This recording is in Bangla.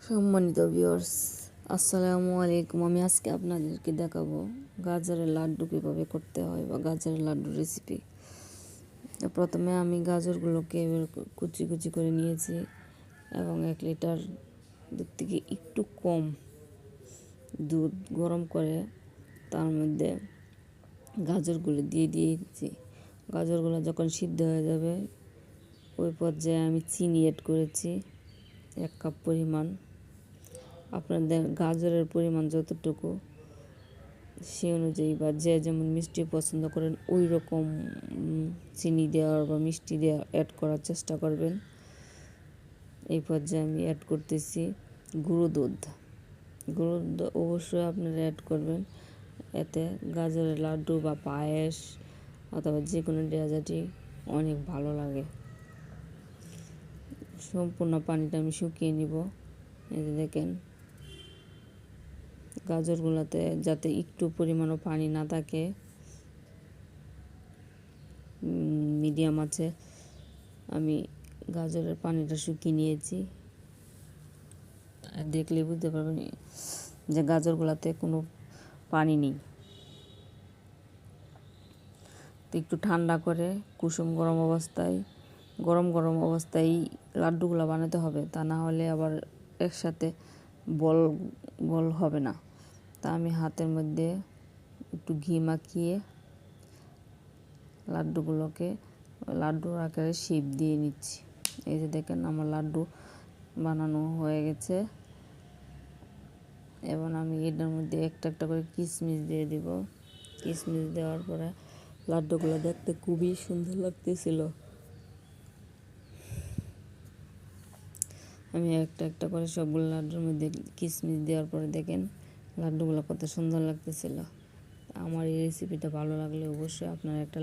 সম্মানিত ভিউয়ার্স, আসসালামু আলাইকুম। আমি আজকে আপনাদেরকে দেখাবো গাজরের লাড্ডু কীভাবে করতে হয় বা গাজরের লাড্ডু রেসিপি। তো প্রথমে আমি গাজরগুলোকে কুচি কুচি করে নিয়েছি এবং 1 লিটার দুধ থেকে একটু কম দুধ গরম করে তার মধ্যে গাজরগুলো দিয়ে দিয়েছি। গাজরগুলো যখন সিদ্ধ হয়ে যাবে ওই পর্যায়ে আমি চিনি অ্যাড করেছি 1 কাপ পরিমাণ। আপনাদের গাজরের পরিমাণ যতটুকু সেই অনুযায়ী বা যে যেমন মিষ্টি পছন্দ করেন ওই রকম চিনি দেওয়ার বা মিষ্টি দেওয়া অ্যাড করার চেষ্টা করবেন। এই পর্যায়ে আমি অ্যাড করতেছি গুঁড়ো দুধ অবশ্যই আপনারা অ্যাড করবেন। এতে গাজরের লাড্ডু বা পায়েস অথবা যে কোনো ডেজার্টই অনেক ভালো লাগে। সম্পূর্ণ পানিটা আমি শুকিয়ে নিব। এই যে দেখেন গাজরগুলোতে যাতে একটু পরিমাণও পানি না থাকে, মিডিয়াম আছে আমি গাজরের পানিটা শুকিয়ে নিয়েছি। দেখলে বুঝতে পারবেন যে গাজরগুলোতে কোনো পানি নেই। তো একটু ঠান্ডা করে কুসুম গরম অবস্থায় লাড্ডুগুলো বানাতে হবে, তা না হলে আবার একসাথে বল বল হবে না। তা আমি হাতের মধ্যে একটু ঘি মাখিয়ে লাড্ডুগুলোকে লাড্ডুর আকারে শেপ দিয়ে নিচ্ছি। এই যে দেখেন আমার লাড্ডু বানানো হয়ে গেছে। এবং আমি এটার মধ্যে একটা একটা করে কিশমিশ দিয়ে দিব। কিশমিশ দেওয়ার পরে লাড্ডুগুলো দেখতে খুবই সুন্দর লাগতেছিল। আমি একটা একটা করে সবগুলো লাড্ডুর মধ্যে কিশমিশ দেওয়ার পরে দেখেন লাড্ডুগুলো কত সুন্দর লাগতেছিল। আমার এই রেসিপিটা ভালো লাগলে অবশ্যই আপনারা একটা